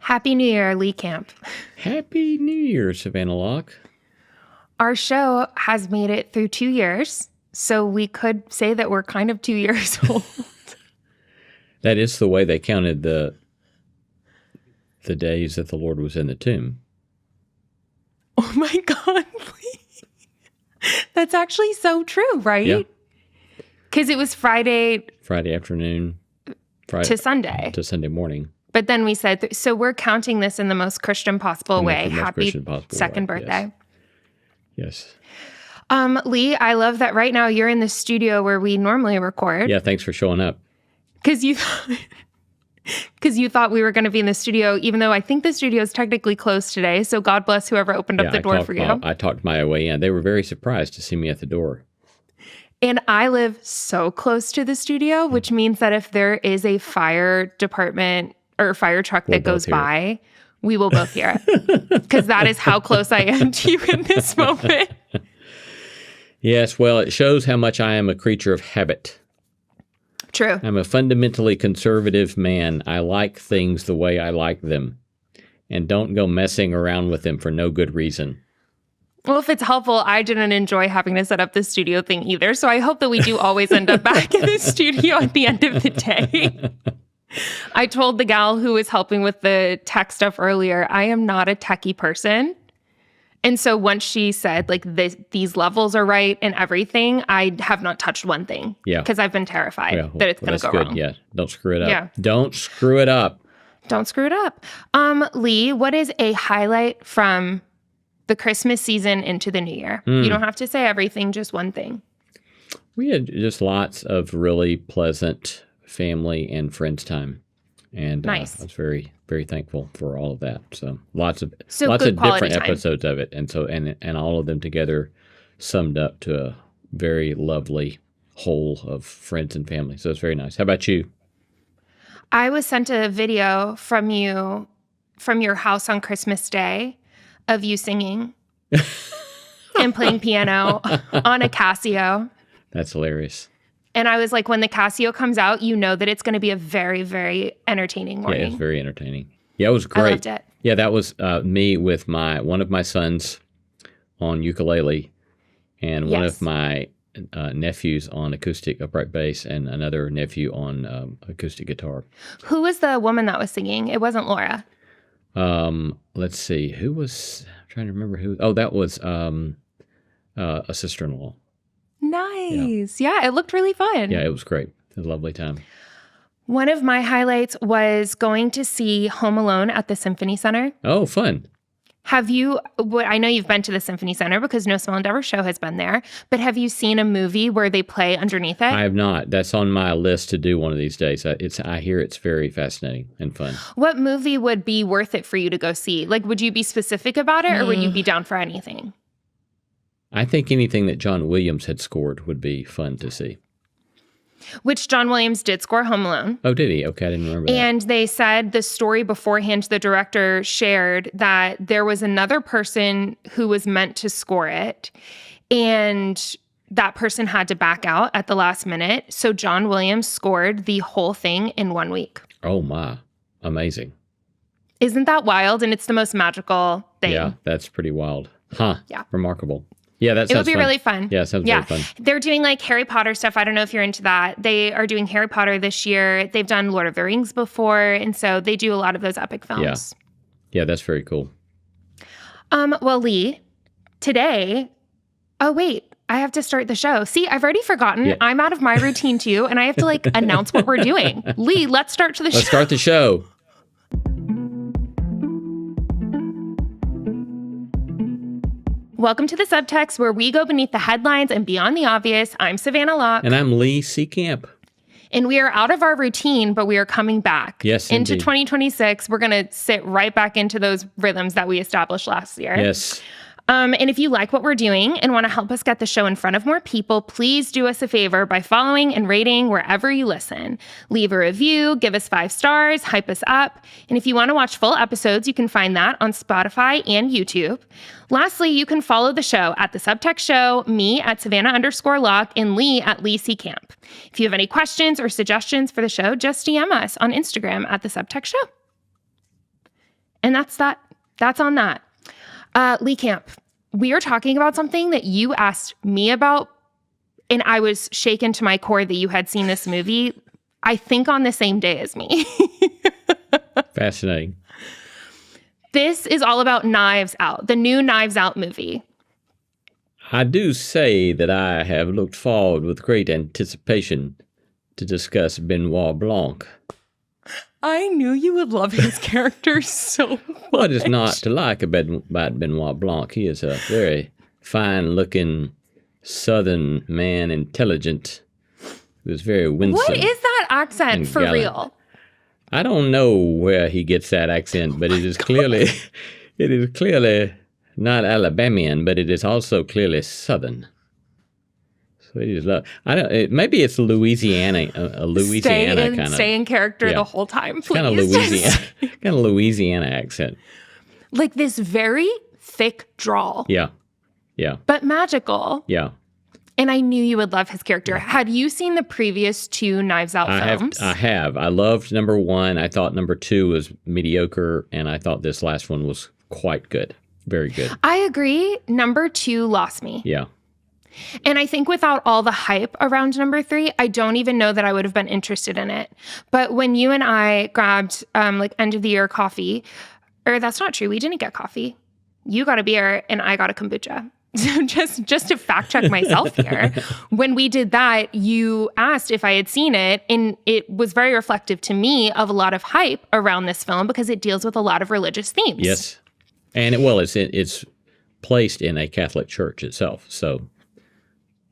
Happy New Year, Lee Camp. Happy New Year, Savannah Locke. Our show has made it through 2 years, so we could say that we're kind of 2 years old. That is the way they counted the days that the Lord was in the tomb. Oh my God, Lee. That's actually so true, right? Yeah. Because it was Friday afternoon. to Sunday. To Sunday morning. But then we said, so we're counting this in the most Christian possible way. Happy second birthday. Yes. Lee, I love that right now you're in the studio where we normally record. Yeah, thanks for showing up. Because you thought we were going to be in the studio, even though I think the studio is technically closed today. So God bless whoever opened up the door for you. I talked my way in. They were very surprised to see me at the door. And I live so close to the studio, which means that if there is a fire department or fire truck that goes by, we will both hear it. Because that is how close I am to you in this moment. Yes, well, it shows how much I am a creature of habit. True. I'm a fundamentally conservative man. I like things the way I like them and don't go messing around with them for no good reason. Well, if it's helpful, I didn't enjoy having to set up the studio thing either. So I hope that we do always end up back in the studio at the end of the day. I told the gal who was helping with the tech stuff earlier, I am not a techie person. And so once she said, like, these levels are right and everything, I have not touched one thing. Yeah. Because I've been terrified that it's going to go wrong. Yeah. Don't screw it up. Yeah. Don't screw it up. Don't screw it up. Lee, what is a highlight from the Christmas season into the New Year? You don't have to say everything, just one thing. We had just lots of really pleasant family and friends time. And nice. I was very, very thankful for all of that. So lots of different time. Episodes of it. And all of them together summed up to a very lovely whole of friends and family. So it's very nice. How about you? I was sent a video from you from your house on Christmas Day of you singing and playing piano on a Casio. That's hilarious. And I was like, when the Casio comes out, you know that it's going to be a very, very entertaining morning. Yeah, it was very entertaining. Yeah, it was great. I loved it. Yeah, that was me with one of my sons on ukulele and one of my nephews on acoustic upright bass and another nephew on acoustic guitar. Who was the woman that was singing? It wasn't Laura. Let's see. Who was... I'm trying to remember who... Oh, that was a sister-in-law. Nice. Yeah, it looked really fun. Yeah, it was great. It was a lovely time. One of my highlights was going to see Home Alone at the Symphony Center. Oh, fun. Have you, I know you've been to the Symphony Center because No Small Endeavor show has been there, but have you seen a movie where they play underneath it? I have not. That's on my list to do one of these days. I hear it's very fascinating and fun. What movie would be worth it for you to go see? Like, would you be specific about it or would you be down for anything? I think anything that John Williams had scored would be fun to see. Which John Williams did score Home Alone. Oh, did he? Okay, I didn't remember that. And they said the story beforehand, the director shared that there was another person who was meant to score it, and that person had to back out at the last minute. So John Williams scored the whole thing in 1 week. Oh, my. Amazing. Isn't that wild? And it's the most magical thing. Yeah, that's pretty wild. Huh. Yeah. Remarkable. Yeah, that sounds fun. It would be fun. really fun. Yeah, it sounds very fun. They're doing like Harry Potter stuff. I don't know if you're into that. They are doing Harry Potter this year. They've done Lord of the Rings before. And so they do a lot of those epic films. Yeah, that's very cool. Well, Lee, today, oh, wait, I have to start the show. See, I've already forgotten. Yeah. I'm out of my routine too. And I have to like announce what we're doing. Lee, let's start the show. Let's start the show. Welcome to the Subtext, where we go beneath the headlines and beyond the obvious. I'm Savannah Locke. And I'm Lee C. Camp. And we are out of our routine, but we are coming back. Yes, into indeed. 2026. We're going to sit right back into those rhythms that we established last year. Yes. And if you like what we're doing and want to help us get the show in front of more people, please do us a favor by following and rating wherever you listen. Leave a review, give us 5 stars, hype us up. And if you want to watch full episodes, you can find that on Spotify and YouTube. Lastly, you can follow the show at The Subtext Show, me at Savannah_Locke, and Lee at Lee C. Camp. If you have any questions or suggestions for the show, just DM us on Instagram at The Subtext Show. And that's that. That's on that. Lee Camp, we are talking about something that you asked me about, and I was shaken to my core that you had seen this movie, I think on the same day as me. Fascinating. This is all about Knives Out, the new Knives Out movie. I do say that I have looked forward with great anticipation to discuss Benoit Blanc. I knew you would love his character so much. What is not to like about Benoit Blanc? He is a very fine-looking Southern man, intelligent, who is very winsome. What is that accent for gallant. real? I don't know where he gets that accent, but it is clearly not Alabamian, but it is also clearly Southern. So it is maybe it's Louisiana, a Louisiana kind of. Stay in character the whole time, please. Kind of Louisiana accent. Like this very thick drawl. Yeah. But magical. Yeah. And I knew you would love his character. Had you seen the previous 2 Knives Out films? I have. I loved number 1. I thought number 2 was mediocre, and I thought this last one was quite good. Very good. I agree. Number 2 lost me. Yeah. And I think without all the hype around number 3, I don't even know that I would have been interested in it. But when you and I grabbed end of the year coffee, or that's not true, we didn't get coffee. You got a beer and I got a kombucha. So just to fact check myself here, when we did that, you asked if I had seen it, and it was very reflective to me of a lot of hype around this film because it deals with a lot of religious themes. Yes. And it's placed in a Catholic church itself, so...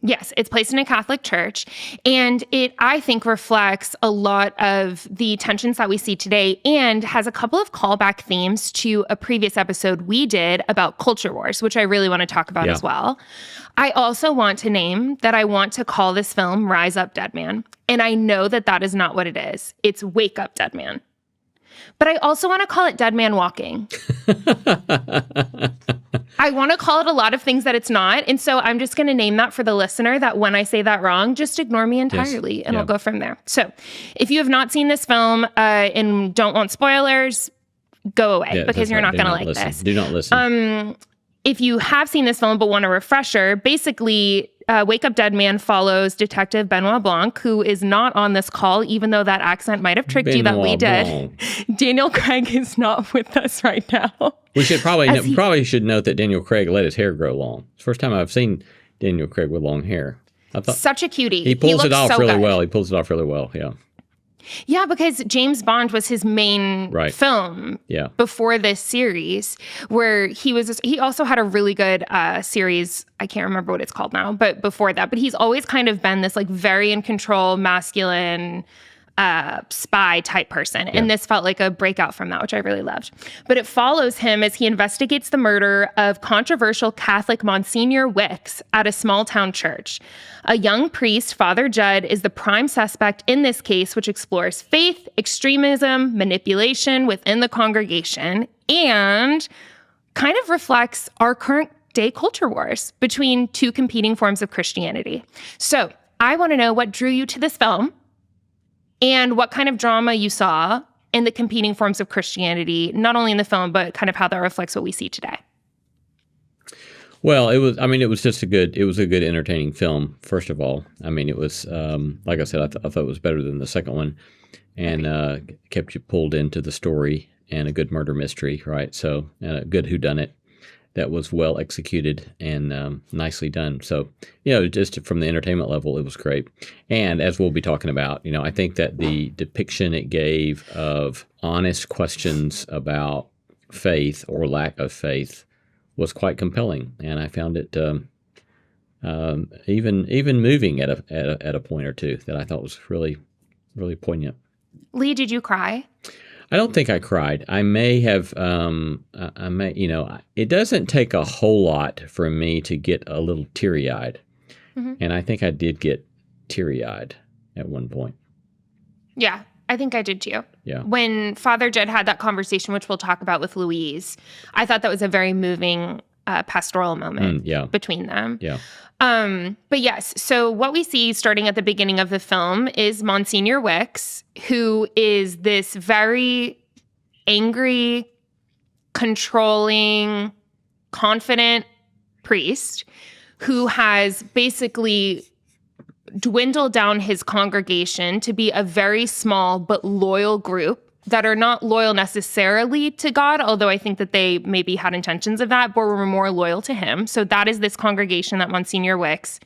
Yes, it's placed in a Catholic church, and it, I think, reflects a lot of the tensions that we see today and has a couple of callback themes to a previous episode we did about culture wars, which I really want to talk about as well. I also want to name that I want to call this film Rise Up, Dead Man, and I know that that is not what it is. It's Wake Up, Dead Man. But I also want to call it Dead Man Walking. I want to call it a lot of things that it's not. And so I'm just going to name that for the listener, that when I say that wrong, just ignore me entirely and I'll go from there. So if you have not seen this film and don't want spoilers, go away because you're not going to like this. Do not listen. If you have seen this film but want a refresher, basically Wake Up Dead Man follows Detective Benoit Blanc, who is not on this call, even though that accent might have tricked you that we did. Daniel Craig is not with us right now. We should probably should note that Daniel Craig let his hair grow long. It's the first time I've seen Daniel Craig with long hair. I thought such a cutie. He pulls it off really well. He pulls it off really well. Yeah. Yeah, because James Bond was his main film before this series, where he also had a really good series. I can't remember what it's called now, but before that. But he's always kind of been this like very in control, masculine spy type person. And this felt like a breakout from that, which I really loved. But it follows him as he investigates the murder of controversial Catholic Monsignor Wicks at a small town church. A young priest, Father Jud, is the prime suspect in this case, which explores faith, extremism, manipulation within the congregation, and kind of reflects our current day culture wars between 2 competing forms of Christianity. So I want to know what drew you to this film, and what kind of drama you saw in the competing forms of Christianity, not only in the film, but kind of how that reflects what we see today. Well, it was just a good entertaining film, first of all. I mean, it was, like I said, I thought it was better than the second one, and kept you pulled into the story, and a good murder mystery, right? So, and a good whodunit that was well executed and nicely done. So, just from the entertainment level, it was great. And as we'll be talking about, I think that the depiction it gave of honest questions about faith or lack of faith was quite compelling. And I found it even moving at a point or two that I thought was really, really poignant. Lee, did you cry? I don't think I cried. I may have, it doesn't take a whole lot for me to get a little teary-eyed. Mm-hmm. And I think I did get teary-eyed at one point. Yeah, I think I did too. Yeah. When Father Jud had that conversation, which we'll talk about with Louise, I thought that was a very moving pastoral moment between them. Yeah. But yes, so what we see starting at the beginning of the film is Monsignor Wicks, who is this very angry, controlling, confident priest who has basically dwindled down his congregation to be a very small but loyal group that are not loyal necessarily to God, although I think that they maybe had intentions of that, but were more loyal to him. So that is this congregation that Monsignor Wicks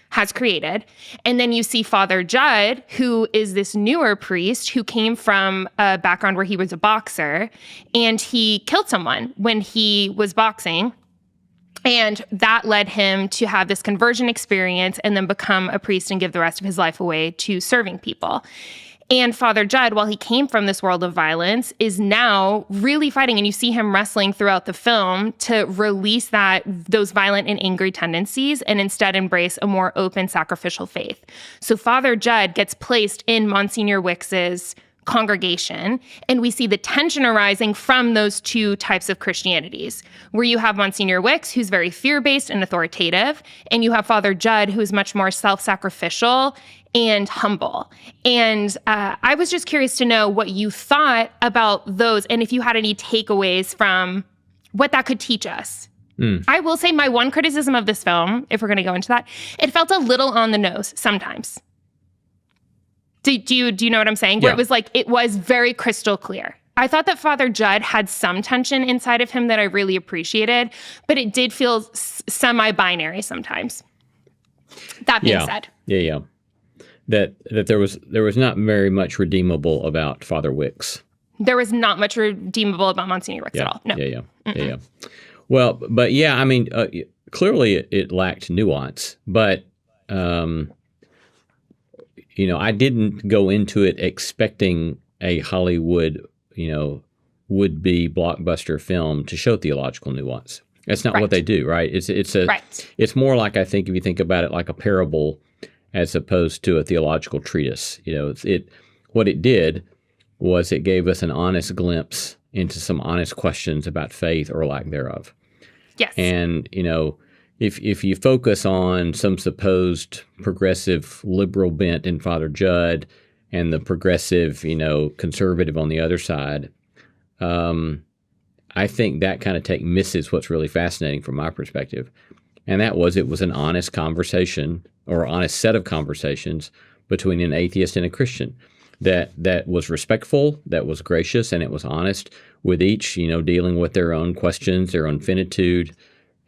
has created. And then you see Father Jud, who is this newer priest who came from a background where he was a boxer, and he killed someone when he was boxing. And that led him to have this conversion experience and then become a priest and give the rest of his life away to serving people. And Father Jud, while he came from this world of violence, is now really fighting, and you see him wrestling throughout the film to release those violent and angry tendencies and instead embrace a more open sacrificial faith. So Father Jud gets placed in Monsignor Wicks's congregation, and we see the tension arising from those two types of Christianities, where you have Monsignor Wicks, who's very fear-based and authoritative, and you have Father Jud, who's much more self-sacrificial and humble. And I was just curious to know what you thought about those, and if you had any takeaways from what that could teach us. I will say my one criticism of this film, if we're going to go into that, it felt a little on the nose sometimes. Do you know what I'm saying? Yeah. Where it was like, it was very crystal clear. I thought that Father Jud had some tension inside of him that I really appreciated, but it did feel semi-binary sometimes. That being said. Yeah. That there was not very much redeemable about Father Wicks. There was not much redeemable about Monsignor Wicks at all. No. Yeah. Well, but yeah, I mean, clearly it lacked nuance, but I didn't go into it expecting a Hollywood, would-be blockbuster film to show theological nuance. That's not what they do, right? It's more like, I think, if you think about it, like a parable as opposed to a theological treatise. What it did was it gave us an honest glimpse into some honest questions about faith or lack thereof. Yes. And, if you focus on some supposed progressive liberal bent in Father Jud and the progressive, conservative on the other side, I think that kind of misses what's really fascinating from my perspective. And it was an honest conversation, or honest set of conversations between an atheist and a Christian that was respectful, that was gracious, and it was honest with each, dealing with their own questions, their own finitude,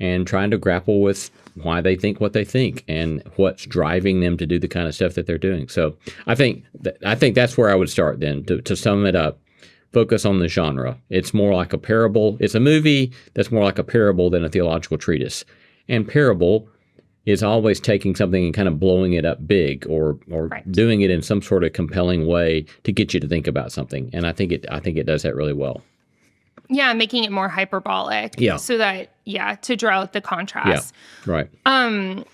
and trying to grapple with why they think what they think and what's driving them to do the kind of stuff that they're doing. So I think that's where I would start then, to sum it up. Focus on the genre. It's more like a parable. It's a movie that's more like a parable than a theological treatise. And parable is always taking something and kind of blowing it up big, or doing it in some sort of compelling way to get you to think about something. And I think it does that really well. Yeah, making it more hyperbolic. Yeah. So that, to draw out the contrast. Yeah, right. I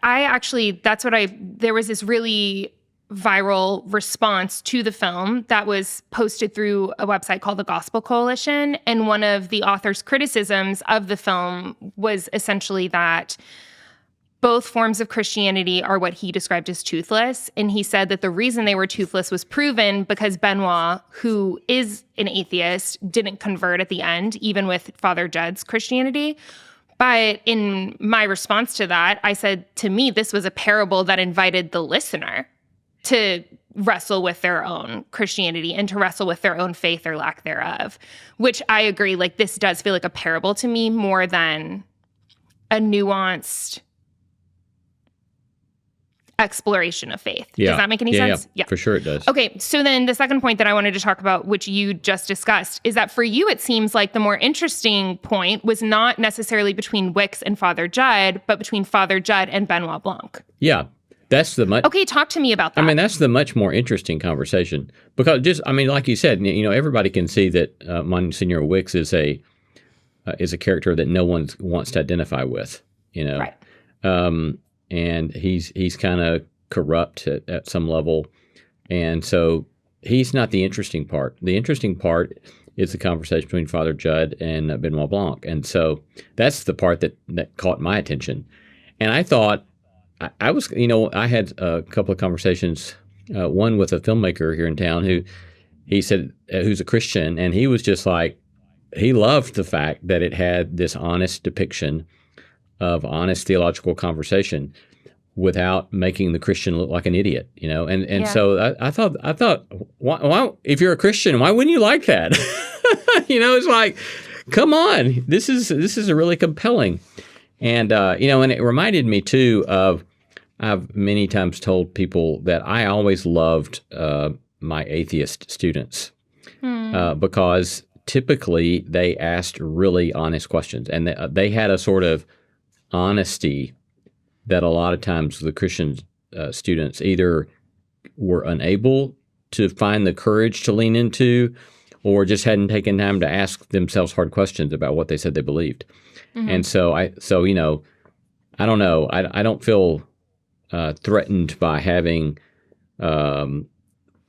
actually, there was this really viral response to the film that was posted through a website called the Gospel Coalition. And one of the author's criticisms of the film was essentially that both forms of Christianity are what he described as toothless. And he said that the reason they were toothless was proven because Benoit, who is an atheist, didn't convert at the end, even with Father Jud's Christianity. But in my response to that, I said, to me, this was a parable that invited the listener to wrestle with their own Christianity and to wrestle with their own faith or lack thereof, which I agree, this does feel like a parable to me more than a nuanced exploration of faith. Yeah. Does that make any sense? Yeah, for sure it does. Okay, so then the second point that I wanted to talk about, which you just discussed, is that for you, it seems like the more interesting point was not necessarily between Wicks and Father Jud, but between Father Jud and Benoit Blanc. Yeah, that's Okay, talk to me about that. I mean, that's the much more interesting conversation because like you said, everybody can see that Monsignor Wicks is a character that no one wants to identify with, Right. And he's kind of corrupt at some level. And so he's not the interesting part. The interesting part is the conversation between Father Jud and Benoit Blanc. And so that's the part that caught my attention. And I thought, I was, I had a couple of conversations, one with a filmmaker here in town who he said, who's a Christian, and he was just like, he loved the fact that it had this honest depiction of honest theological conversation without making the Christian look like an idiot, And so I thought, why, if you're a Christian, why wouldn't you like that? It's like, come on, this is a really compelling, and and it reminded me too of, I've many times told people that I always loved my atheist students because typically they asked really honest questions, and they had a sort of honesty that a lot of times the Christian students either were unable to find the courage to lean into, or just hadn't taken time to ask themselves hard questions about what they said they believed. Mm-hmm. And so I don't know. I don't feel threatened by having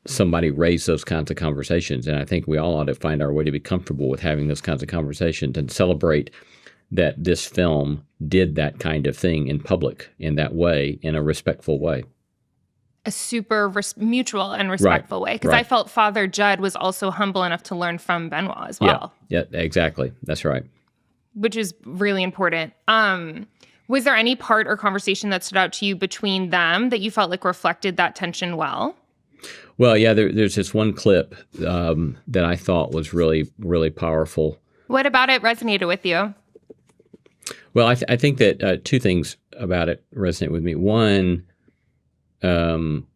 somebody raise those kinds of conversations. And I think we all ought to find our way to be comfortable with having those kinds of conversations and celebrate that this film did that kind of thing in public in that way, in a respectful way. A super mutual and respectful way. Because I felt Father Jud was also humble enough to learn from Benoit as well. Yeah, exactly. That's right. Which is really important. Was there any part or conversation that stood out to you between them that you felt like reflected that tension well? Well, yeah, there's this one clip that I thought was really, really powerful. What about it resonated with you? Well, I think that two things about it resonate with me. One, even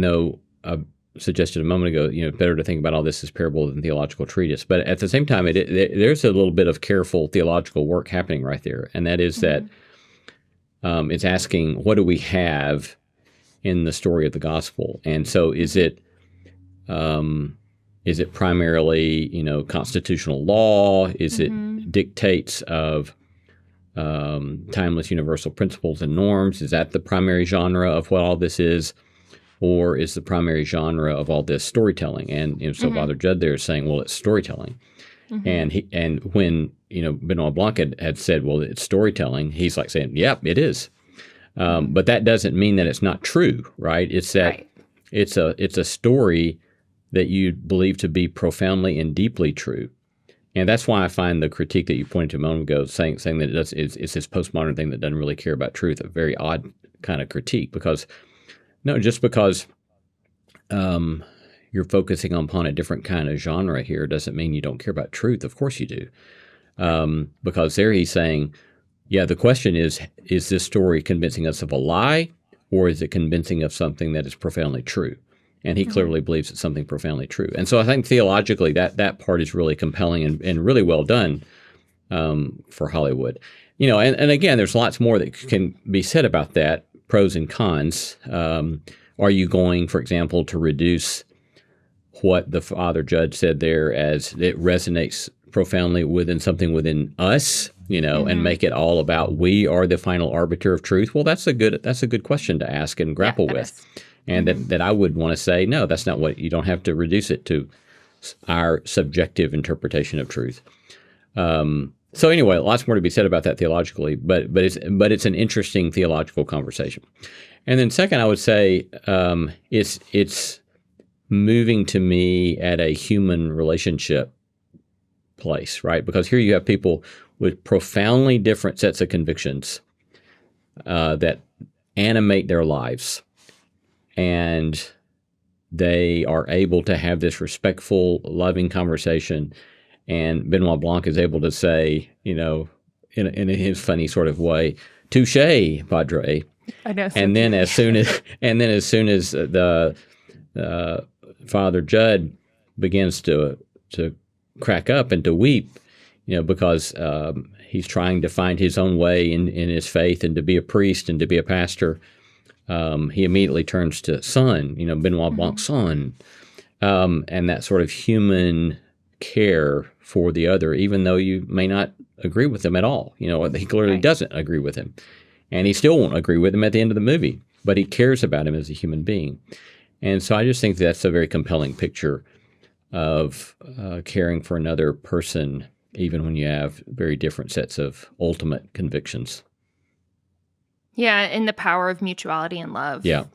though I suggested a moment ago, better to think about all this as parable than theological treatise. But at the same time, there's a little bit of careful theological work happening right there, and that is that it's asking, what do we have in the story of the gospel? And so, is it primarily, constitutional law? Is it dictates of timeless universal principles and norms? Is that the primary genre of what all this is? Or is the primary genre of all this storytelling? And so Father Jud there is saying, well, it's storytelling. And when Benoit Blanc had said, well, it's storytelling, he's like saying, yep, it is. But that doesn't mean that it's not true, right? It's that it's a story that you believe to be profoundly and deeply true. And that's why I find the critique that you pointed to a moment ago, saying that it's this postmodern thing that doesn't really care about truth, a very odd kind of critique. Because just because you're focusing upon a different kind of genre here doesn't mean you don't care about truth. Of course you do. Because there he's saying, yeah, the question is this story convincing us of a lie, or is it convincing of something that is profoundly true? And he clearly believes it's something profoundly true. And so I think theologically that part is really compelling and really well done for Hollywood. And again, there's lots more that can be said about that, pros and cons. Are you going, for example, to reduce what the Father Jud said there as it resonates profoundly within something within us, and make it all about we are the final arbiter of truth? Well, that's a good question to ask and grapple with. And that I would want to say, no, that's not what, you don't have to reduce it to our subjective interpretation of truth. So anyway, lots more to be said about that theologically, but it's an interesting theological conversation. And then second, I would say it's moving to me at a human relationship place, right? Because here you have people with profoundly different sets of convictions that animate their lives. And they are able to have this respectful, loving conversation. And Benoit Blanc is able to say, in his funny sort of way, "Touché, Padre." I know. And then as soon as the Father Jud begins to crack up and to weep, because he's trying to find his own way in his faith and to be a priest and to be a pastor. He immediately turns to son, Benoit Blanc's son, and that sort of human care for the other, even though you may not agree with him at all. He clearly doesn't agree with him, and he still won't agree with him at the end of the movie, but he cares about him as a human being. And so I just think that's a very compelling picture of caring for another person, even when you have very different sets of ultimate convictions. Yeah, and the power of mutuality and love. Yeah.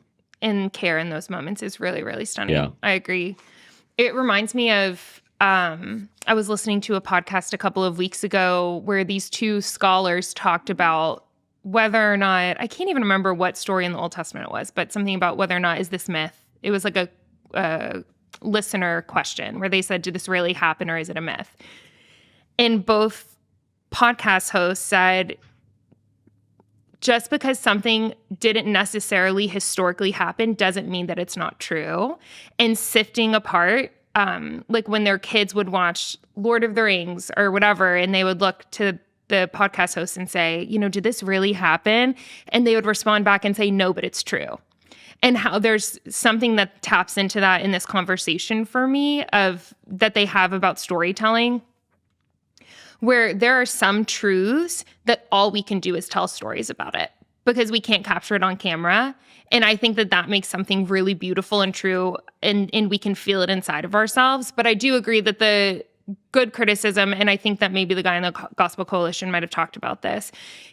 And care in those moments is really, really stunning. Yeah. I agree. It reminds me of I was listening to a podcast a couple of weeks ago where these two scholars talked about whether or not, I can't even remember what story in the Old Testament it was, but something about whether or not is this myth. It was like a listener question where they said, did this really happen or is it a myth? And both podcast hosts said, just because something didn't necessarily historically happen doesn't mean that it's not true. And sifting apart, like when their kids would watch Lord of the Rings or whatever, and they would look to the podcast host and say, did this really happen? And they would respond back and say, no, but it's true. And how there's something that taps into that in this conversation for me of that they have about storytelling, where there are some truths that all we can do is tell stories about it because we can't capture it on camera. And I think that that makes something really beautiful and true, and we can feel it inside of ourselves. But I do agree that the good criticism, and I think that maybe the guy in the Gospel Coalition might have talked about this,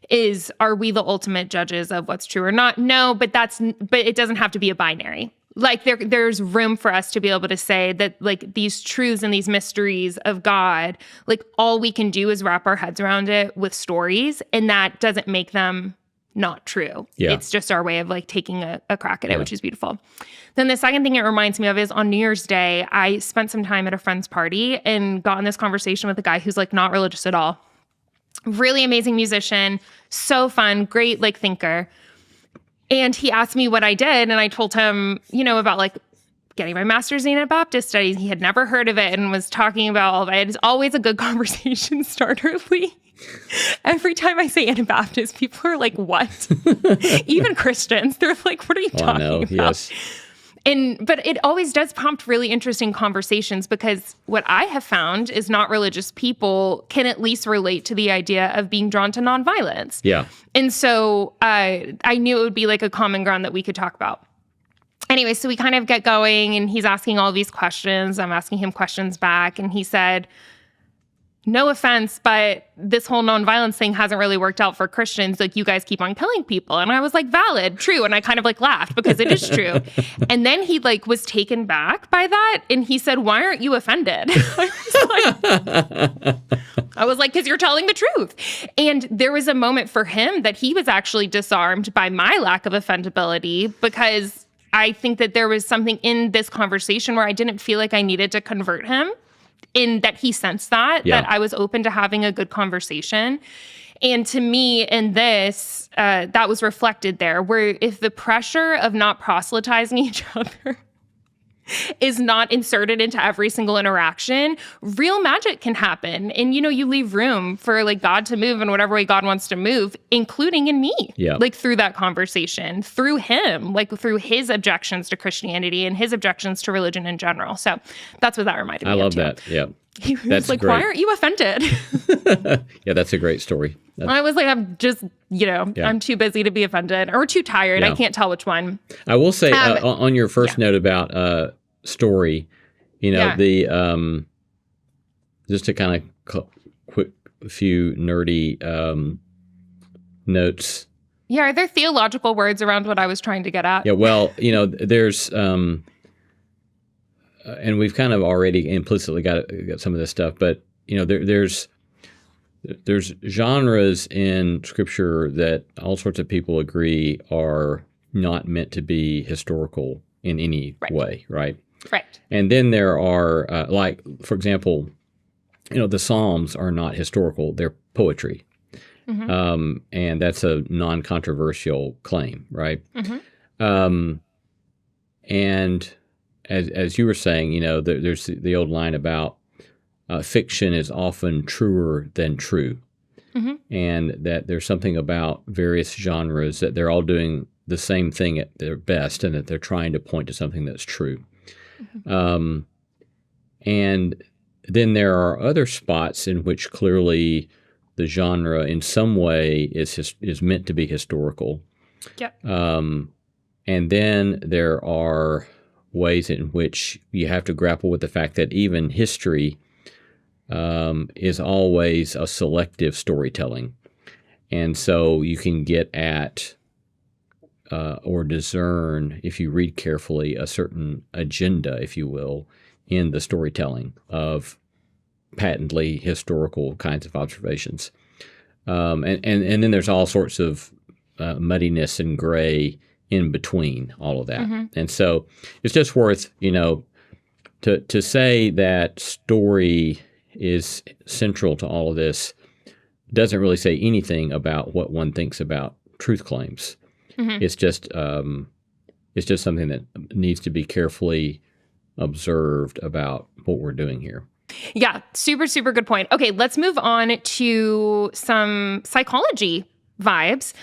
is, are we the ultimate judges of what's true or not? No, but it doesn't have to be a binary. Like there's room for us to be able to say that like these truths and these mysteries of God, like all we can do is wrap our heads around it with stories, and that doesn't make them not true. Yeah. It's just our way of like taking a crack at it, which is beautiful. Then the second thing it reminds me of is on New Year's Day, I spent some time at a friend's party and got in this conversation with a guy who's like not religious at all. Really amazing musician, so fun, great like thinker. And he asked me what I did, and I told him, about like getting my master's in Anabaptist studies. He had never heard of it and was talking about all of it. It's always a good conversation starter, Lee. Every time I say Anabaptist, people are like, what? Even Christians, they're like, what are you talking about? Yes. But it always does prompt really interesting conversations, because what I have found is not religious people can at least relate to the idea of being drawn to nonviolence. Yeah. And so I knew it would be like a common ground that we could talk about. Anyway, so we kind of get going, and he's asking all these questions. I'm asking him questions back, and he said, no offense, but this whole nonviolence thing hasn't really worked out for Christians. Like, you guys keep on killing people. And I was like, valid, true. And I kind of like laughed because it is true. And then he like was taken back by that. And he said, why aren't you offended? I was like, because you're telling the truth. And there was a moment for him that he was actually disarmed by my lack of offendability, because I think that there was something in this conversation where I didn't feel like I needed to convert him, in that he sensed that I was open to having a good conversation. And to me, in this, that was reflected there, where if the pressure of not proselytizing each other is not inserted into every single interaction, real magic can happen. And, you leave room for like God to move in whatever way God wants to move, including in me, like through that conversation, through him, like through his objections to Christianity and his objections to religion in general. So that's what that reminded me of. I love that. Yeah. He was like, great. Why aren't you offended? Yeah, that's a great story. I was like, I'm just, I'm too busy to be offended, or too tired. I can't tell which one. I will say on your first note about story, the just to kind of quick few nerdy notes. Yeah, are there theological words around what I was trying to get at? Yeah, well, there's and we've kind of already implicitly got some of this stuff, but there's genres in Scripture that all sorts of people agree are not meant to be historical in any way, right? Right. And then there are, like, for example, the Psalms are not historical, they're poetry. Mm-hmm. And that's a non-controversial claim, right? Mm-hmm. And as you were saying, there's the old line about fiction is often truer than true. Mm-hmm. And that there's something about various genres that they're all doing the same thing at their best, and that they're trying to point to something that's true. Mm-hmm. And then there are other spots in which clearly the genre in some way is meant to be historical. Yep. And then there are ways in which you have to grapple with the fact that even history is always a selective storytelling. And so you can get at or discern, if you read carefully, a certain agenda, if you will, in the storytelling of patently historical kinds of observations. And then there's all sorts of muddiness and gray in between all of that. And so it's just worth, to say that story is central to all of this doesn't really say anything about what one thinks about truth claims. It's just something that needs to be carefully observed about what we're doing here. Yeah, super, super good point. Okay, let's move on to some psychology vibes.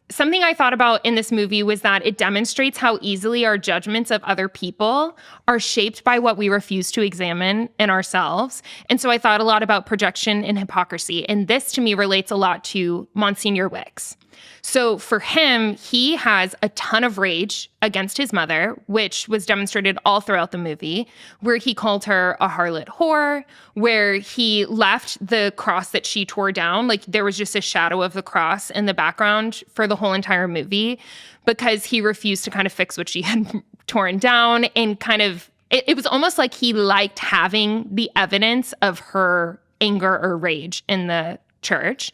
Something I thought about in this movie was that it demonstrates how easily our judgments of other people are shaped by what we refuse to examine in ourselves. And so I thought a lot about projection and hypocrisy. And this to me relates a lot to Monsignor Wicks. So for him, he has a ton of rage against his mother, which was demonstrated all throughout the movie, where he called her a harlot whore, where he left the cross that she tore down. Like there was just a shadow of the cross in the background for the whole entire movie because he refused to kind of fix what she had torn down. And kind of, it was almost like he liked having the evidence of her anger or rage in the church.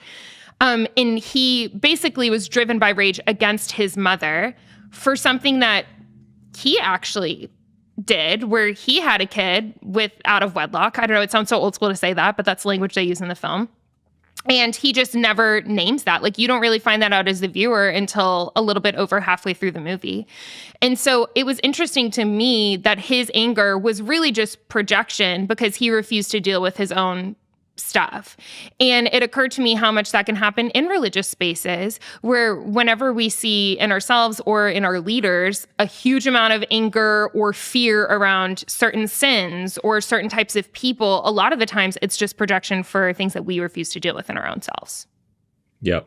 And he basically was driven by rage against his mother for something that he actually did, where he had a kid out of wedlock. I don't know, it sounds so old school to say that, but that's language they use in the film. And he just never names that. Like, you don't really find that out as the viewer until a little bit over halfway through the movie. And so it was interesting to me that his anger was really just projection because he refused to deal with his own stuff. And it occurred to me how much that can happen in religious spaces where whenever we see in ourselves or in our leaders a huge amount of anger or fear around certain sins or certain types of people, a lot of the times it's just projection for things that we refuse to deal with in our own selves. Yep.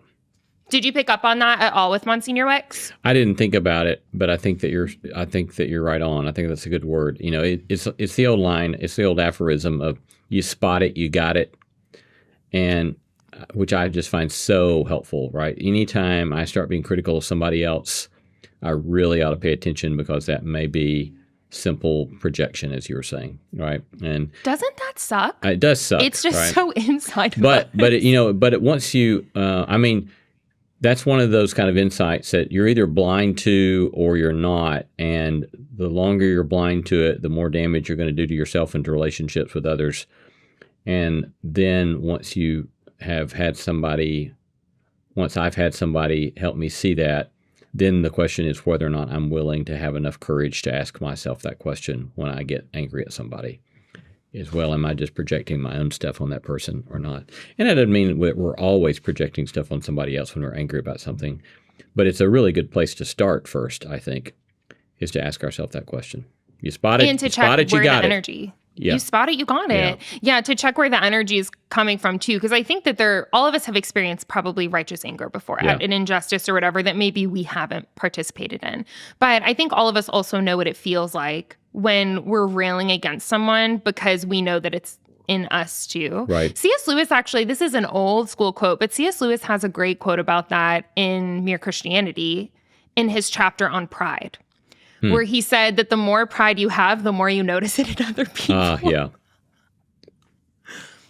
Did you pick up on that at all with Monsignor Wicks? I didn't think about it, but I think that you're right on. I think that's a good word. It's the old line, it's the old aphorism of you spot it, you got it. And which I just find so helpful, right? Anytime I start being critical of somebody else, I really ought to pay attention because that may be simple projection, as you were saying, right? And doesn't that suck? It does suck. It's just right? so inside. But it wants you. That's one of those kind of insights that you're either blind to or you're not. And the longer you're blind to it, the more damage you're going to do to yourself and to relationships with others. And then once I've had somebody help me see that, then the question is whether or not I'm willing to have enough courage to ask myself that question when I get angry at somebody. As well, am I just projecting my own stuff on that person or not? And that doesn't mean that we're always projecting stuff on somebody else when we're angry about something. But it's a really good place to start first, I think, is to ask ourselves that question. You spot it, and to you check spot it, where you got the it. energy. Yeah. You spot it, you got it. Yeah, to check where the energy is coming from too. Because I think that all of us have experienced probably righteous anger before at an injustice or whatever that maybe we haven't participated in. But I think all of us also know what it feels like when we're railing against someone because we know that it's in us too. Right. C.S. Lewis, actually, this is an old school quote, but C.S. Lewis has a great quote about that in Mere Christianity in his chapter on pride. Where he said that the more pride you have, the more you notice it in other people. Yeah.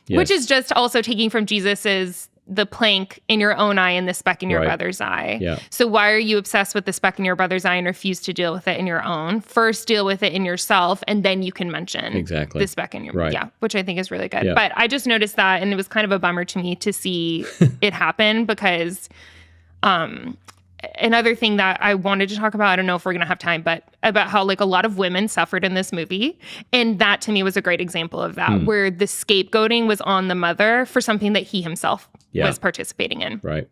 Yes. Which is just also taking from Jesus's the plank in your own eye and the speck in your brother's eye. Yeah. So why are you obsessed with the speck in your brother's eye and refuse to deal with it in your own? First deal with it in yourself, and then you can mention the speck in your which I think is really good. Yeah. But I just noticed that, and it was kind of a bummer to me to see it happen because another thing that I wanted to talk about, I don't know if we're going to have time, but about how like a lot of women suffered in this movie. And that to me was a great example of that, where the scapegoating was on the mother for something that he himself was participating in. Right.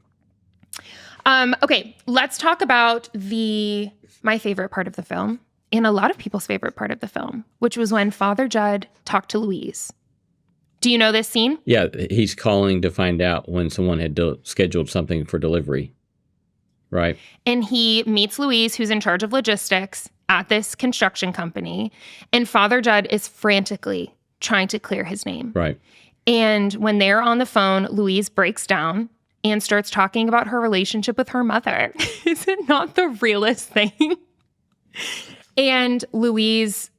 Okay, let's talk about my favorite part of the film and a lot of people's favorite part of the film, which was when Father Jud talked to Louise. Do you know this scene? Yeah, he's calling to find out when someone had scheduled something for delivery. Right. And he meets Louise, who's in charge of logistics at this construction company. And Father Jud is frantically trying to clear his name. Right. And when they're on the phone, Louise breaks down and starts talking about her relationship with her mother. Is it not the realest thing? And Louise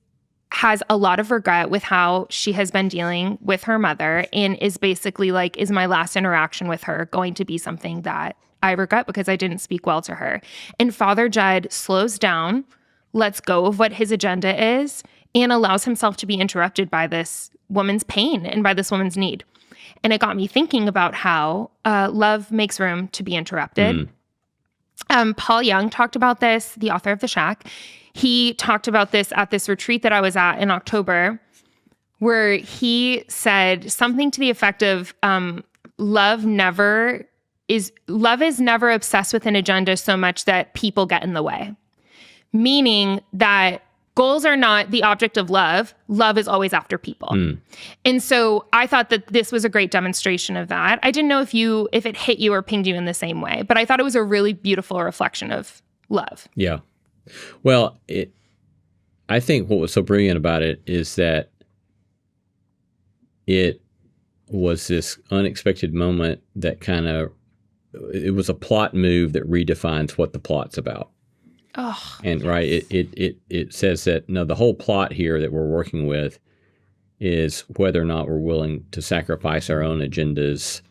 has a lot of regret with how she has been dealing with her mother, and is basically like, is my last interaction with her going to be something that I regret because I didn't speak well to her? And Father Jud slows down, lets go of what his agenda is, and allows himself to be interrupted by this woman's pain and by this woman's need. And it got me thinking about how love makes room to be interrupted. Paul Young talked about this, the author of The Shack. He talked about this at this retreat that I was at in October, where he said something to the effect of, love is never obsessed with an agenda so much that people get in the way. Meaning that goals are not the object of love. Love is always after people. And so I thought that this was a great demonstration of that. I didn't know if it hit you or pinged you in the same way, but I thought it was a really beautiful reflection of love. Yeah. Well, I think what was so brilliant about it is that it was this unexpected moment that it was a plot move that redefines what the plot's about. Oh, and right, it says that the whole plot here that we're working with is whether or not we're willing to sacrifice our own agendas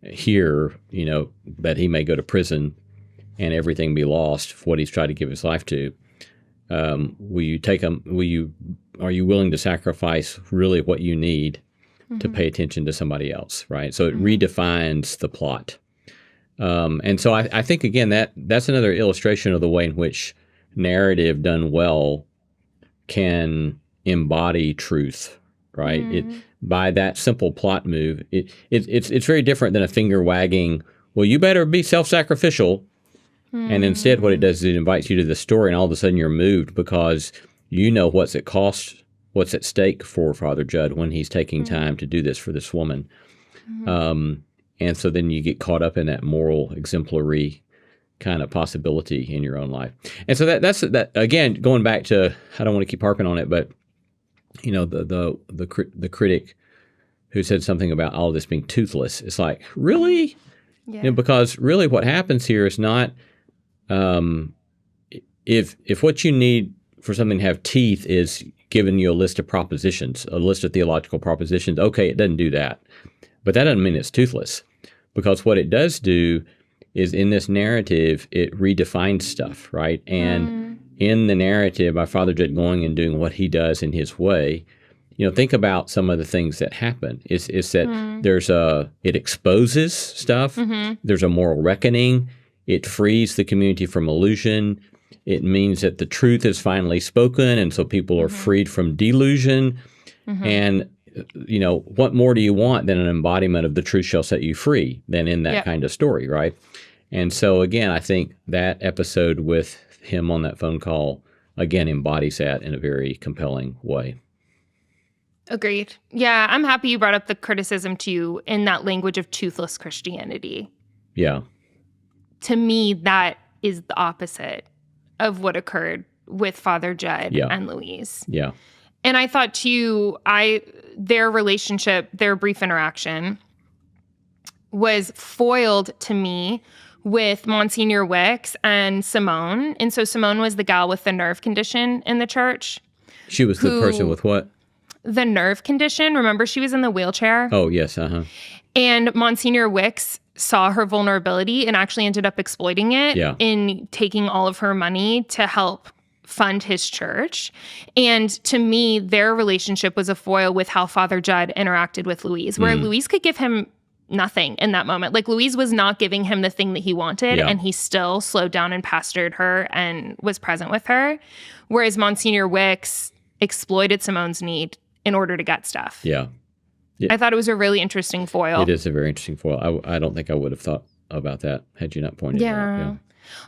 here, that he may go to prison and everything be lost for what he's tried to give his life to. Are you willing to sacrifice really what you need to pay attention to somebody else, right? So it redefines the plot. And so I think, again, that's another illustration of the way in which narrative done well can embody truth, right? By that simple plot move, it's very different than a finger wagging, well, you better be self-sacrificial. And instead what it does is it invites you to the story, and all of a sudden you're moved because you know what's at stake for Father Jud when he's taking time to do this for this woman. And so then you get caught up in that moral exemplary kind of possibility in your own life. And so that's again, going back to, I don't want to keep harping on it, but the critic who said something about all of this being toothless. It's like, really? Yeah. Because really what happens here is not, if what you need for something to have teeth is giving you a list of propositions, a list of theological propositions, okay, it doesn't do that. But that doesn't mean it's toothless, because what it does do is, in this narrative, it redefines stuff, right? And in the narrative, by Father Jud going and doing what he does in his way, think about some of the things that happen. Is that it exposes stuff. There's a moral reckoning. It frees the community from illusion. It means that the truth is finally spoken, and so people are freed from delusion. And what more do you want than an embodiment of the truth shall set you free than in that kind of story, right? And so, again, I think that episode with him on that phone call, again, embodies that in a very compelling way. Agreed. Yeah, I'm happy you brought up the criticism, too, in that language of toothless Christianity. Yeah. To me, that is the opposite of what occurred with Father Jud and Louise. Yeah. And I thought, too, their relationship, their brief interaction was foiled to me with Monsignor Wicks and Simone. And so Simone was the gal with the nerve condition in the church. She was the person with what? The nerve condition. Remember, she was in the wheelchair. Oh, yes. And Monsignor Wicks saw her vulnerability and actually ended up exploiting it in taking all of her money to help fund his church. And to me, their relationship was a foil with how Father Jud interacted with Louise, where Louise could give him nothing in that moment. Like, Louise was not giving him the thing that he wanted, and he still slowed down and pastored her and was present with her. Whereas Monsignor Wicks exploited Simone's need in order to get stuff. Yeah. I thought it was a really interesting foil. It is a very interesting foil. I don't think I would have thought about that had you not pointed it out.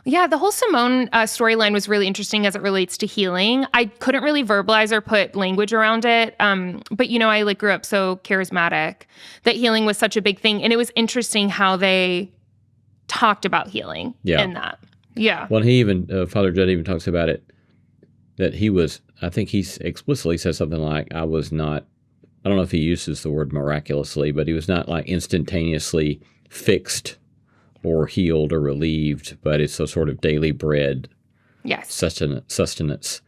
Yeah, the whole Simone storyline was really interesting as it relates to healing. I couldn't really verbalize or put language around it, but I grew up so charismatic that healing was such a big thing, and it was interesting how they talked about healing in that. Yeah. Well, he even Father Jud even talks about it, that he was. I think he explicitly says something like, "I was not." I don't know if he uses the word miraculously, but he was not like instantaneously fixed or healed or relieved, but it's a sort of daily bread sustenance.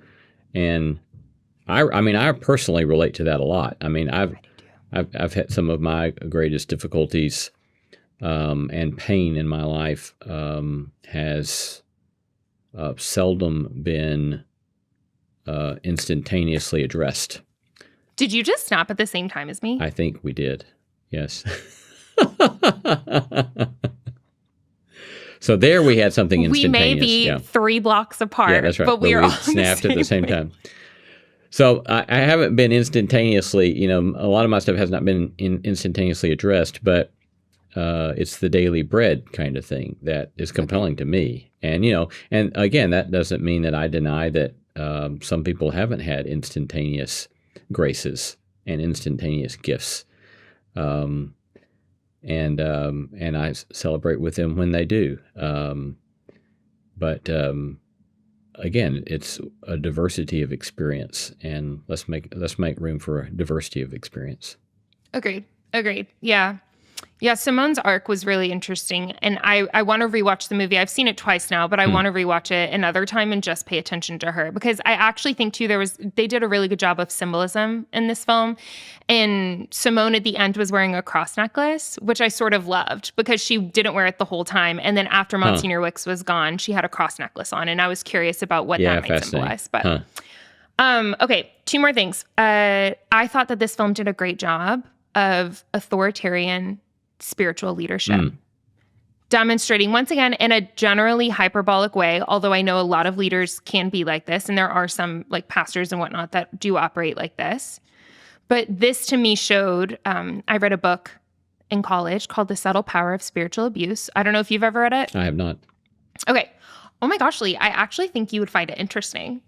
And I mean, I personally relate to that a lot. I mean, I've had some of my greatest difficulties and pain in my life has seldom been instantaneously addressed. Did you just snap at the same time as me? I think we did. Yes. So there we had something instantaneous. We may be 3 blocks apart, yeah, that's right. but we are all snapped at the same time. So I haven't been instantaneously, a lot of my stuff has not been instantaneously addressed, but it's the daily bread kind of thing that is compelling to me. And, and again, that doesn't mean that I deny that some people haven't had instantaneous graces and instantaneous gifts. And I celebrate with them when they do. But again, it's a diversity of experience, and let's make room for a diversity of experience. Agreed. Yeah. Simone's arc was really interesting, and I want to rewatch the movie. I've seen it twice now, but I want to rewatch it another time and just pay attention to her, because I actually think too they did a really good job of symbolism in this film. And Simone at the end was wearing a cross necklace, which I sort of loved because she didn't wear it the whole time. And then after Monsignor Wicks was gone, she had a cross necklace on, and I was curious about what that might symbolize. But okay, 2 more things. I thought that this film did a great job of authoritarian spiritual leadership, demonstrating once again in a generally hyperbolic way, although I know a lot of leaders can be like this, and there are some like pastors and whatnot that do operate like this. But this to me showed, I read a book in college called The Subtle Power of Spiritual Abuse. I don't know if you've ever read it. I have not. Okay. Oh my gosh, Lee, I actually think you would find it interesting.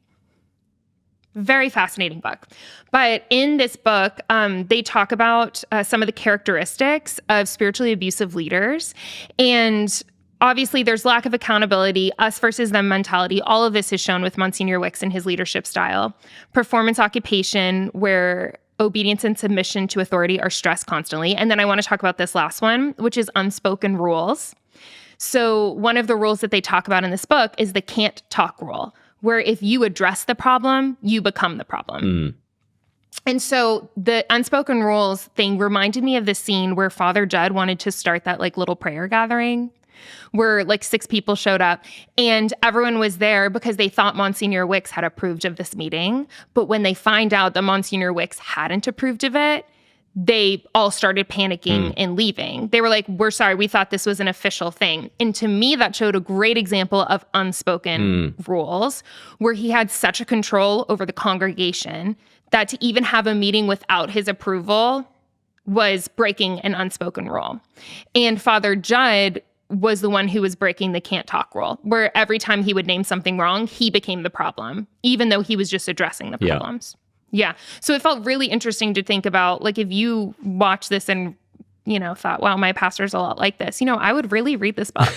Very fascinating book. But in this book, they talk about some of the characteristics of spiritually abusive leaders. And obviously, there's lack of accountability, us versus them mentality. All of this is shown with Monsignor Wicks and his leadership style. Performance occupation, where obedience and submission to authority are stressed constantly. And then I want to talk about this last one, which is unspoken rules. So one of the rules that they talk about in this book is the can't talk rule, where if you address the problem, you become the problem. And so the unspoken rules thing reminded me of the scene where Father Jud wanted to start that like little prayer gathering where like 6 people showed up, and everyone was there because they thought Monsignor Wicks had approved of this meeting. But when they find out that Monsignor Wicks hadn't approved of it, they all started panicking and leaving. They were like, we're sorry, we thought this was an official thing. And to me, that showed a great example of unspoken rules, where he had such a control over the congregation that to even have a meeting without his approval was breaking an unspoken rule. And Father Jud was the one who was breaking the can't talk rule, where every time he would name something wrong, he became the problem, even though he was just addressing the problems. Yeah. So it felt really interesting to think about, like, if you watch this and, thought, wow, my pastor's a lot like this, I would really read this book.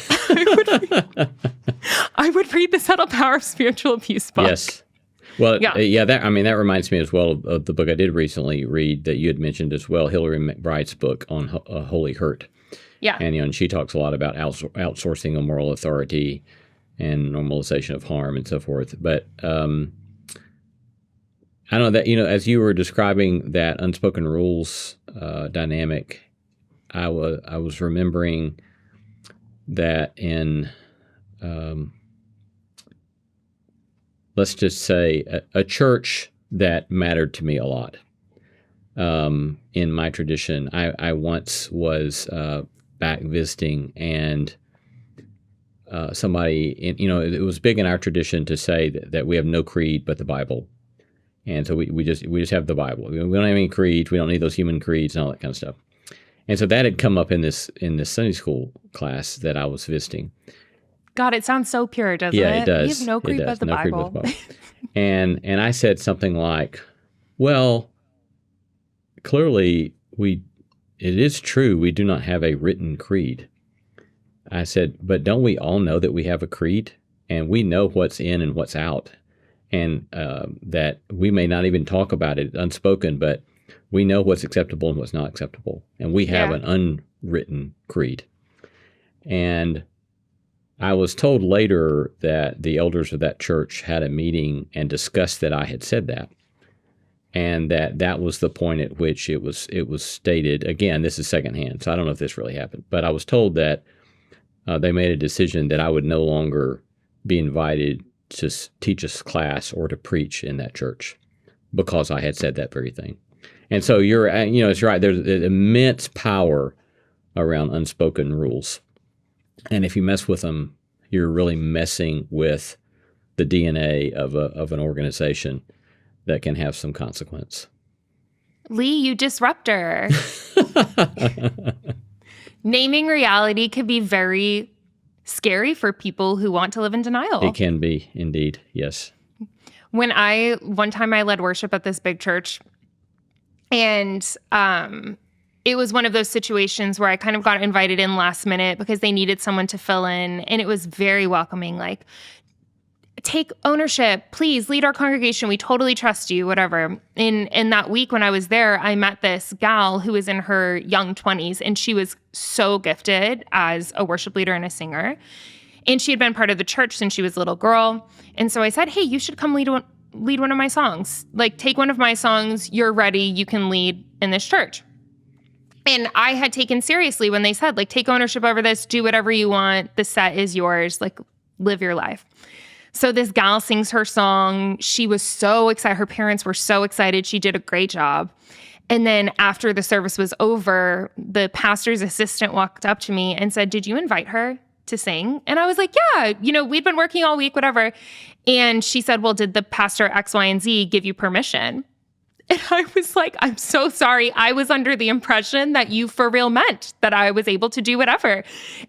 I would read The Subtle Power of Spiritual Abuse book. Yes. Well, that reminds me as well of the book I did recently read that you had mentioned as well, Hillary McBride's book on Holy Hurt. Yeah. And, she talks a lot about outsourcing of moral authority and normalization of harm and so forth. But I know that, as you were describing that unspoken rules dynamic, I was remembering that in, let's just say, a church that mattered to me a lot. In my tradition, I once was back visiting, and somebody, it was big in our tradition to say that we have no creed but the Bible. And so we just have the Bible. We don't have any creeds. We don't need those human creeds and all that kind of stuff. And so that had come up in this Sunday school class that I was visiting. God, it sounds so pure, doesn't it? Yeah, it does. We have no creed but the Bible. And I said something like, well, clearly it is true we do not have a written creed. I said, but don't we all know that we have a creed? And we know what's in and what's out. And that we may not even talk about it unspoken, but we know what's acceptable and what's not acceptable. And we have an unwritten creed. And I was told later that the elders of that church had a meeting and discussed that I had said that. and that was the point at which it was stated. Again, this is secondhand, so I don't know if this really happened, but I was told that they made a decision that I would no longer be invited to teach a class or to preach in that church because I had said that very thing. And so it's right. There's immense power around unspoken rules, and if you mess with them, you're really messing with the DNA of an organization that can have some consequence. Lee, you disruptor. Naming reality can be very scary for people who want to live in denial. It can be, indeed, yes. One time I led worship at this big church, and it was one of those situations where I kind of got invited in last minute because they needed someone to fill in, and it was very welcoming, like, take ownership, please lead our congregation. We totally trust you, whatever. In that week when I was there, I met this gal who was in her young 20s, and she was so gifted as a worship leader and a singer. And she had been part of the church since she was a little girl. And so I said, hey, you should come lead one of my songs. Like, take one of my songs. You're ready. You can lead in this church. And I had taken seriously when they said, like, take ownership over this, do whatever you want. The set is yours. Like, live your life. So this gal sings her song. She was so excited. Her parents were so excited. She did a great job. And then after the service was over, the pastor's assistant walked up to me and said, did you invite her to sing? And I was like, yeah, we'd been working all week, whatever. And she said, well, did the pastor X, Y, and Z give you permission? And I was like, I'm so sorry. I was under the impression that you for real meant that I was able to do whatever.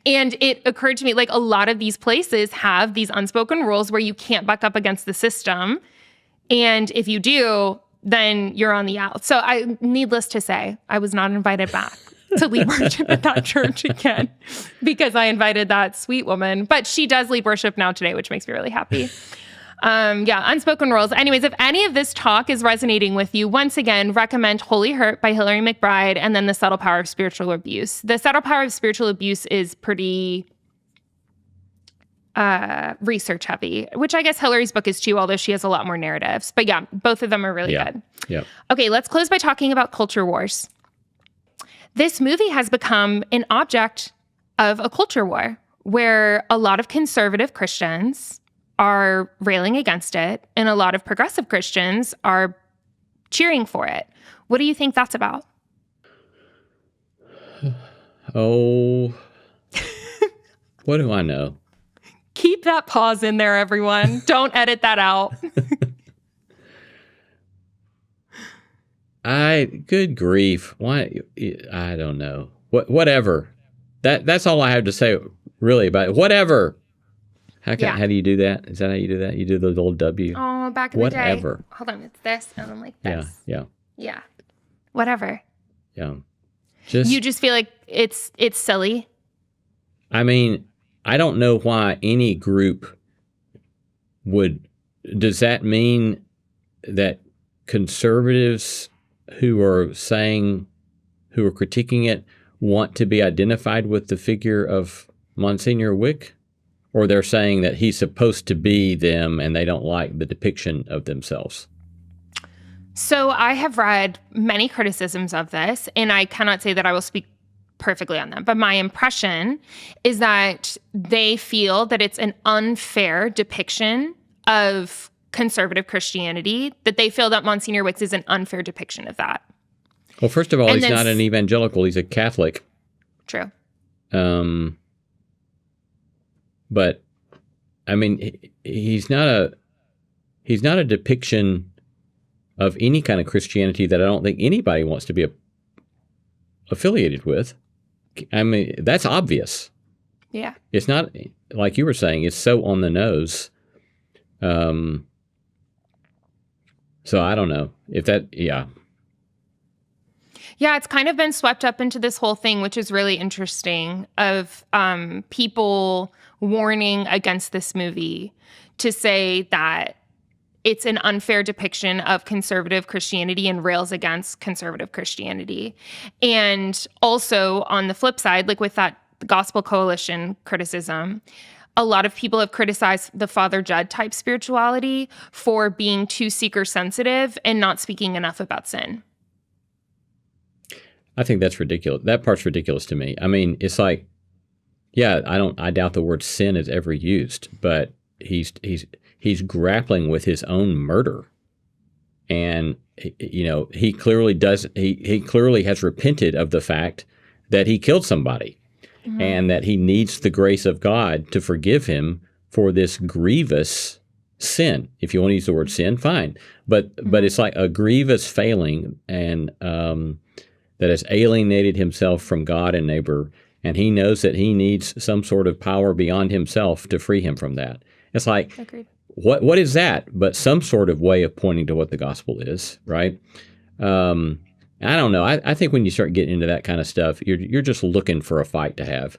And it occurred to me, like, a lot of these places have these unspoken rules where you can't buck up against the system. And if you do, then you're on the out. So needless to say, I was not invited back to lead worship at that church again because I invited that sweet woman. But she does lead worship now today, which makes me really happy. Unspoken rules. Anyways, if any of this talk is resonating with you, once again, recommend Holy Hurt by Hillary McBride and then The Subtle Power of Spiritual Abuse. The Subtle Power of Spiritual Abuse is pretty research heavy, which I guess Hillary's book is too, although she has a lot more narratives. But yeah, both of them are really good. Yeah. Okay, let's close by talking about culture wars. This movie has become an object of a culture war where a lot of conservative Christians are railing against it, and a lot of progressive Christians are cheering for it. What do you think that's about? Oh, what do I know? Keep that pause in there, everyone. Don't edit that out. Good grief. Why? I don't know. Whatever. That's all I have to say, really, about it. Whatever. How do you do that? Is that how you do that? You do the little W? Oh, back in Whatever. the day. Hold on, it's this, and I'm like this. Yeah. Whatever. Yeah. You just feel like it's silly? I mean, I don't know why any group would. Does that mean that conservatives who are critiquing it want to be identified with the figure of Monsignor Wicks? Or they're saying that he's supposed to be them and they don't like the depiction of themselves? So I have read many criticisms of this, and I cannot say that I will speak perfectly on them. But my impression is that they feel that it's an unfair depiction of conservative Christianity, that they feel that Monsignor Wicks is an unfair depiction of that. Well, first of all, he's not an evangelical. He's a Catholic. True. But I mean, he's not a depiction of any kind of Christianity that I don't think anybody wants to be affiliated with. I mean, that's obvious. Yeah. It's not, like you were saying, it's so on the nose. So I don't know if that, yeah. Yeah, it's kind of been swept up into this whole thing, which is really interesting, of people warning against this movie to say that it's an unfair depiction of conservative Christianity and rails against conservative Christianity. And also on the flip side, like with that Gospel Coalition criticism, a lot of people have criticized the Father Jud type spirituality for being too seeker sensitive and not speaking enough about sin. I think that's ridiculous. That part's ridiculous to me. I mean, it's like, yeah, I doubt the word sin is ever used, but he's grappling with his own murder. And, he clearly he clearly has repented of the fact that he killed somebody, and that he needs the grace of God to forgive him for this grievous sin. If you want to use the word sin, fine. But it's like a grievous failing, and that has alienated himself from God and neighbor, and he knows that he needs some sort of power beyond himself to free him from that. It's like, Agreed. What is that but some sort of way of pointing to what the gospel is, right? I don't know. I think when you start getting into that kind of stuff, you're just looking for a fight to have.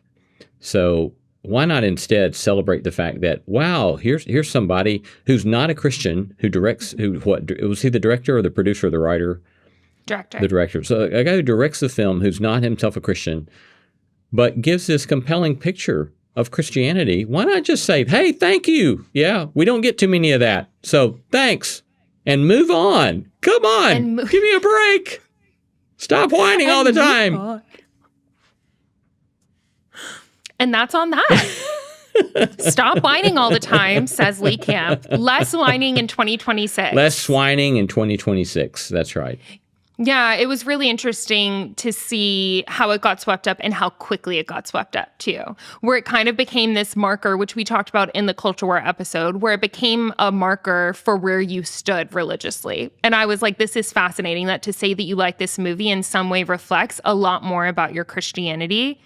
So why not instead celebrate the fact that, wow, here's somebody who's not a Christian, who directs, was he the director or the producer or the writer? Director. The director. So a guy who directs the film who's not himself a Christian, but gives this compelling picture of Christianity. Why not just say, hey, thank you. Yeah, we don't get too many of that. So thanks. And move on. Come on. Give me a break. Stop whining all the time. And that's on that. Stop whining all the time, says Lee Camp. Less whining in 2026. Less whining in 2026. That's right. Yeah, it was really interesting to see how it got swept up and how quickly it got swept up, too. Where it kind of became this marker, which we talked about in the Culture War episode, where it became a marker for where you stood religiously. And I was like, this is fascinating, that to say that you like this movie in some way reflects a lot more about your Christianity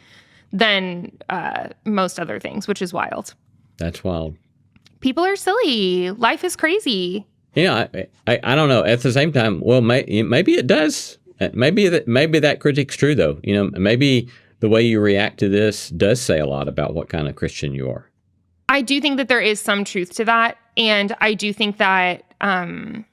than most other things, which is wild. That's wild. People are silly. Life is crazy. I don't know. At the same time, well, maybe it does. Maybe that critic's true, though. Maybe the way you react to this does say a lot about what kind of Christian you are. I do think that there is some truth to that, and I do think that there's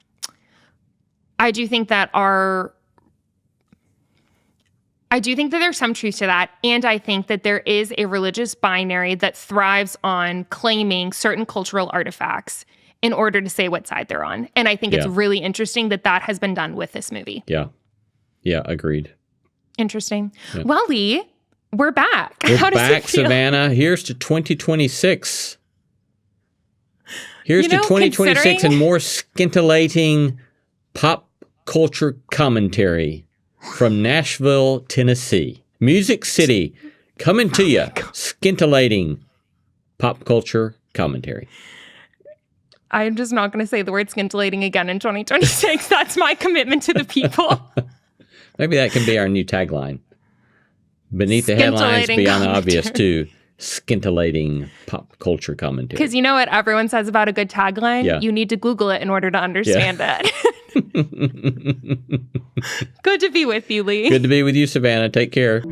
some truth to that, and I think that there is a religious binary that thrives on claiming certain cultural artifacts in order to say what side they're on. And I think it's really interesting that has been done with this movie. Yeah. Yeah, agreed. Interesting. Yeah. Well, Lee, we're back. How does it feel? Savannah. Here's to 2026. Here's to 2026 and more scintillating pop culture commentary from Nashville, Tennessee. Music City, coming to you. Scintillating pop culture commentary. I'm just not going to say the word scintillating again in 2026. That's my commitment to the people. Maybe that can be our new tagline. Beneath the headlines, beyond the obvious, too. Scintillating pop culture commentary. Because you know what everyone says about a good tagline? Yeah. You need to Google it in order to understand it. Good to be with you, Lee. Good to be with you, Savannah. Take care.